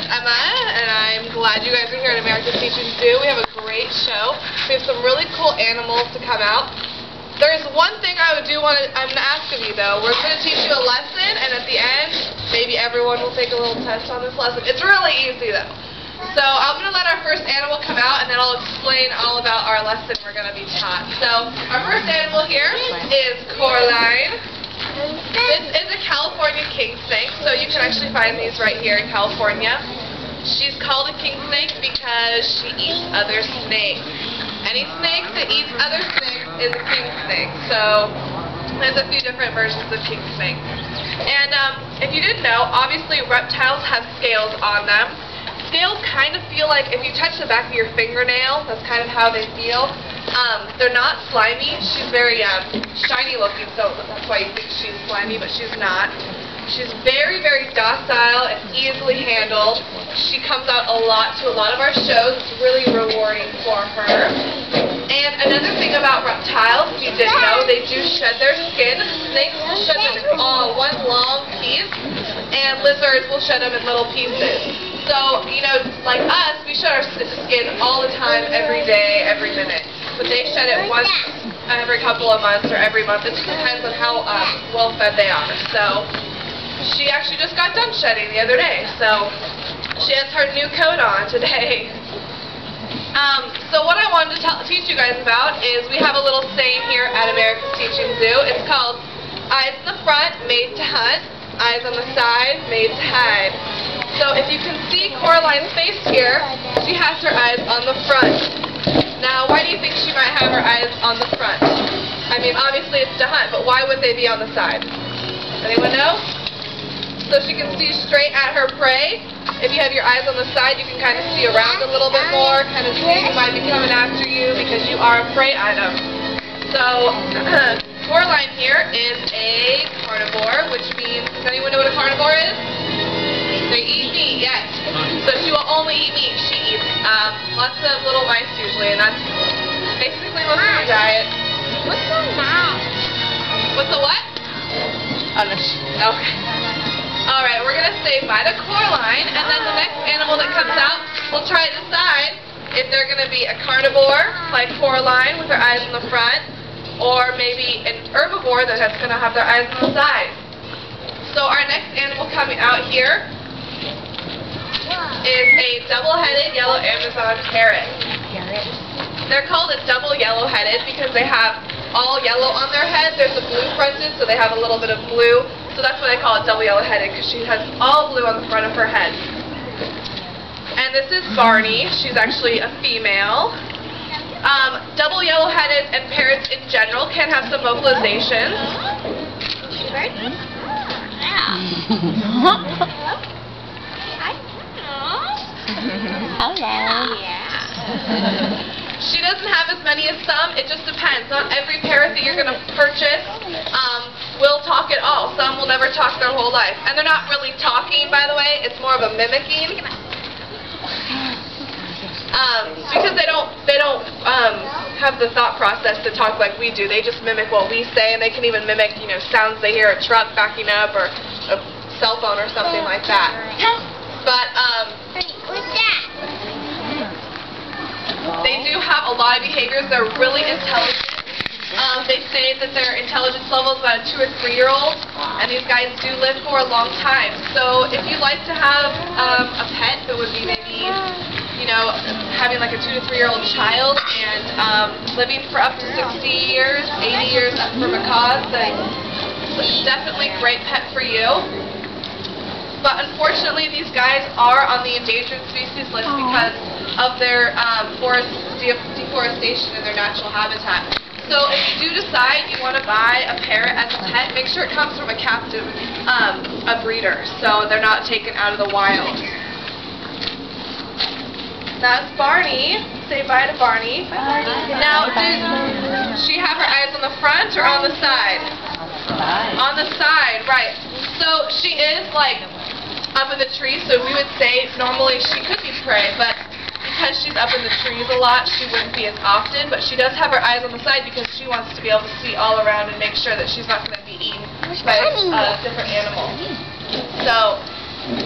Emma, and I'm glad you guys are here at America's Teaching Zoo. We have a great show. We have some really cool animals to come out. There's one thing I'm going to ask of you, though. We're going to teach you a lesson, and at the end, maybe everyone will take a little test on this lesson. It's really easy, though. So I'm going to let our first animal come out, and then I'll explain all about our lesson we're going to be taught. So our first animal here is Coraline. This is a California king snake, so you can actually find these right here in California. She's called a king snake because she eats other snakes. Any snake that eats other snakes is a king snake. So there's a few different versions of king snake. And if you didn't know, obviously reptiles have scales on them. Scales kind of feel like if you touch the back of your fingernail, that's kind of how they feel. They're not slimy. She's very shiny looking, so that's why you think she's slimy, but she's not. She's very, very docile and easily handled. She comes out a lot to a lot of our shows. It's really rewarding for her. And another thing about reptiles, if you didn't know, they do shed their skin. Snakes will shed them in one long piece, and lizards will shed them in little pieces. So, you know, like us, we shed our skin all the time, every day, every minute. But they shed it once every couple of months or every month. It just depends on how well fed they are. So she actually just got done shedding the other day. So she has her new coat on today. So what I wanted to teach you guys about is we have a little saying here at America's Teaching Zoo. It's called eyes in the front, made to hunt. Eyes on the side, made to hide. So if you can see Coraline's face here, she has her eyes on the front. Now, why do you think she might have her eyes on the front? I mean, obviously it's to hunt, but why would they be on the side? Anyone know? So she can see straight at her prey. If you have your eyes on the side, you can kind of see around a little bit more, kind of see who might be coming after you because you are a prey item. So, Coraline here is a carnivore, which means, does anyone know what a carnivore is? They eat meat, yes. So she will only eat meat. She eats lots of little mice usually, and that's basically most of her diet. What's a mouse? What's a what? Okay. Alright, we're going to say bye to Coraline, and then the next animal that comes out, we'll try to decide if they're going to be a carnivore, like Coraline, with their eyes in the front, or maybe an herbivore that's going to have their eyes on the side. So our next animal coming out here is a double-headed yellow Amazon parrot. They're called a double yellow-headed because they have all yellow on their head. There's a blue fronted, so they have a little bit of blue. So that's why they call it double yellow-headed, because she has all blue on the front of her head. And this is Barney. She's actually a female. Double yellow-headed and parrots in general can have some vocalizations. Hello. Yeah. She doesn't have as many as some. It just depends. Not every parrot that you're going to purchase will talk at all. Some will never talk their whole life. And they're not really talking, by the way. It's more of a mimicking. Because they don't have the thought process to talk like we do. They just mimic what we say, and they can even mimic, you know, sounds they hear a truck backing up or a cell phone or something like that. But what's that? They do have a lot of behaviors. They're really intelligent. They say that their intelligence level is about a 2- or 3-year-old, and these guys do live for a long time. So if you'd like to have a pet that would be maybe, you know, having like a 2- to 3-year-old child and living for up to 60 years, 80 years for macaws, then it's definitely a great pet for you. But unfortunately, these guys are on the endangered species list because of their forest deforestation in their natural habitat. So if you do decide you want to buy a parrot as a pet, make sure it comes from a captive a breeder, so they're not taken out of the wild. That's Barney. Say bye to Barney. Now, does she have her eyes on the front or on the side? On the side, right. So she is like up in the trees, so we would say normally she could be prey, but because she's up in the trees a lot, she wouldn't be as often, but she does have her eyes on the side because she wants to be able to see all around and make sure that she's not going to be eaten by a different animal. So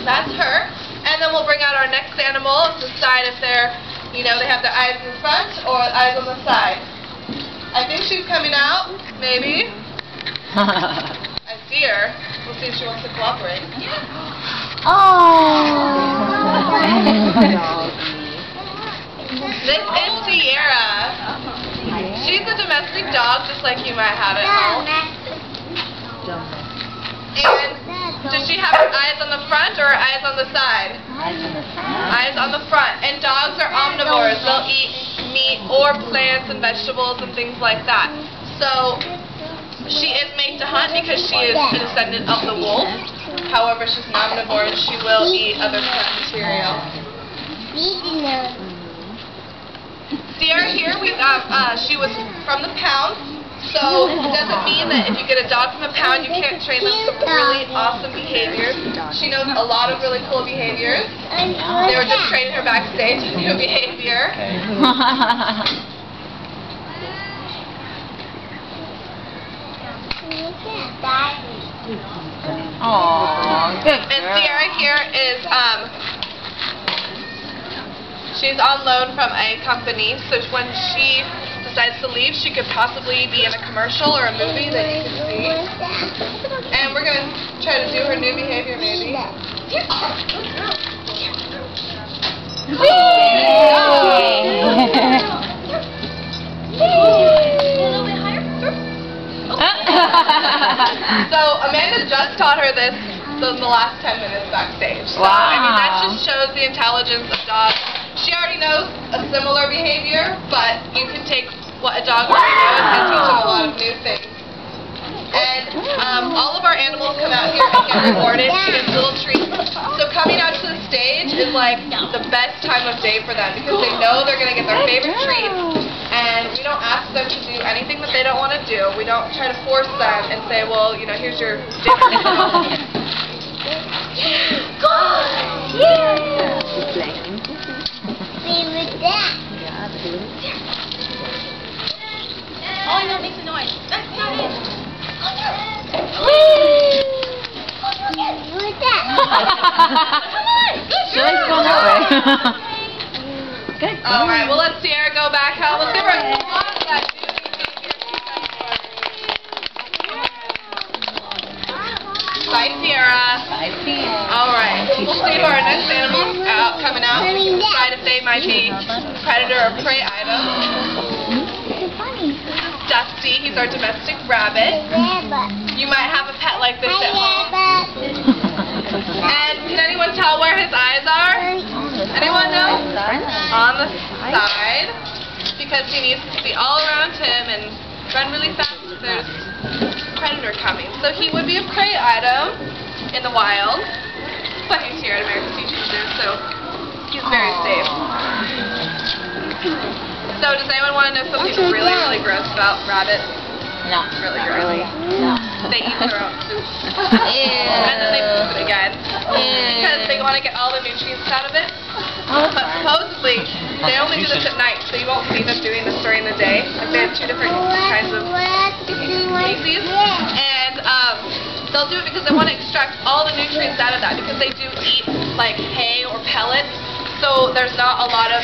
that's her. And then then we'll bring out our next animal to decide if they're, you know, they have their eyes in the front or eyes on the side. I think she's coming out, maybe. I see her. We'll see if she wants to cooperate. Oh. This is Sierra. She's a domestic dog, just like you might have at home. And does she have her eyes on the front or her eyes on the side? Eyes on the front. And dogs are omnivores. They'll eat meat or plants and vegetables and things like that. So she is made to hunt because she is a descendant of the wolf. However, she's an omnivore and she will eat other plant material. Sierra here, she was from the pound. So it doesn't mean that if you get a dog from a pound, you can't train them some really awesome behaviors. She knows a lot of really cool behaviors. They were just training her backstage to new behavior. Aww, good. And Sierra here is, she's on loan from a company, so when she decides to leave, she could possibly be in a commercial or a movie that you can see. And we're going to try to do her new behavior, maybe. So Amanda just taught her this in the last 10 minutes backstage. So, I mean, that just shows the intelligence of dogs. She already knows a similar behavior, but you can take what a dog already knows and teach them a lot of new things. And all of our animals come out here and get rewarded. She gets little treats. So coming out to the stage is like the best time of day for them because they know they're going to get their favorite treats. And we don't ask them to do anything that they don't want to do. We don't try to force them and say, well, you know, here's your dinner. Oh, I know it makes a noise. That's not it. Good. Alright, well let's Sierra go back out. Let's give her a lot of that new behavior. Bye, Sierra. Bye, Sierra. Alright, we'll see who our next animal coming out. Decide if they might be predator or prey item. Dusty, he's our domestic rabbit. You might have a pet like this at home. And can anyone tell where his eyes are? Anyone know? On the side. Because he needs to see all around him and run really fast if there's a predator coming. So he would be a prey item in the wild. But he's here at American Teaching Zoo, so he's very safe. So does anyone want to know something really, really gross about rabbits? No. Really gross. Really. No. They eat their own poop. And then they poop it again. Because they want to get all the nutrients out of it. But supposedly, they only do this at night, so you won't see them doing this during the day. Like they have two different kinds of species. And they'll do it because they want to extract all the nutrients out of that. Because they do eat like hay or pellets. So there's not a lot of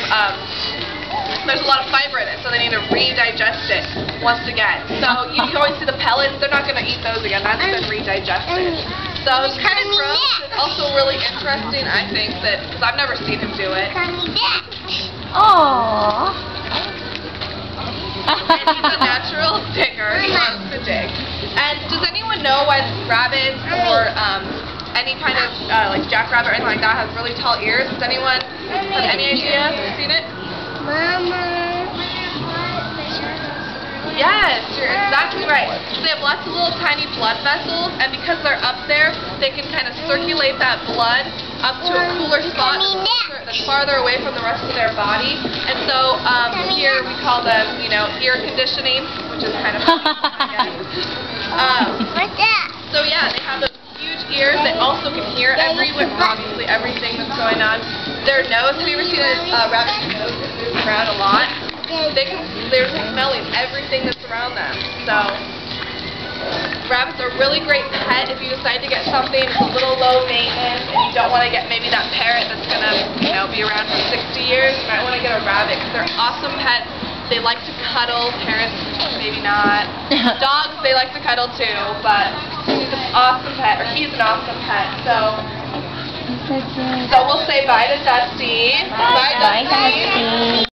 fiber in it, so they need to redigest it once again. So you always see the pellets, they're not going to eat those again, that's been redigested. So it's kind of gross, it's also really interesting, I think, that, because I've never seen him do it. Aww. And he's a natural digger, he loves to dig. And does anyone know why rabbits or any kind of like jackrabbit or anything like that has really tall ears? Does anyone have any idea? Have you seen it? Mama. Yes, you're exactly right. So they have lots of little tiny blood vessels, and because they're up there, they can kind of circulate that blood up to a cooler spot that's farther away from the rest of their body. And so here we call them, you know, ear conditioning, which is kind of funny, I guess. What's that? So yeah, they have those huge ears. They also can hear obviously everything that's going on. Their nose, have you ever seen a rabbit's nose that moves around a lot? They're smelling everything that's around them. So rabbits are a really great pet if you decide to get something that's a little low maintenance and you don't want to get maybe that parrot that's going to be around for 60 years. You might want to get a rabbit because they're awesome pets. They like to cuddle. Parrots, maybe not. Dogs, they like to cuddle too, but he's an awesome pet, or he's an awesome pet. So we'll say bye to Dusty. Bye, Dusty.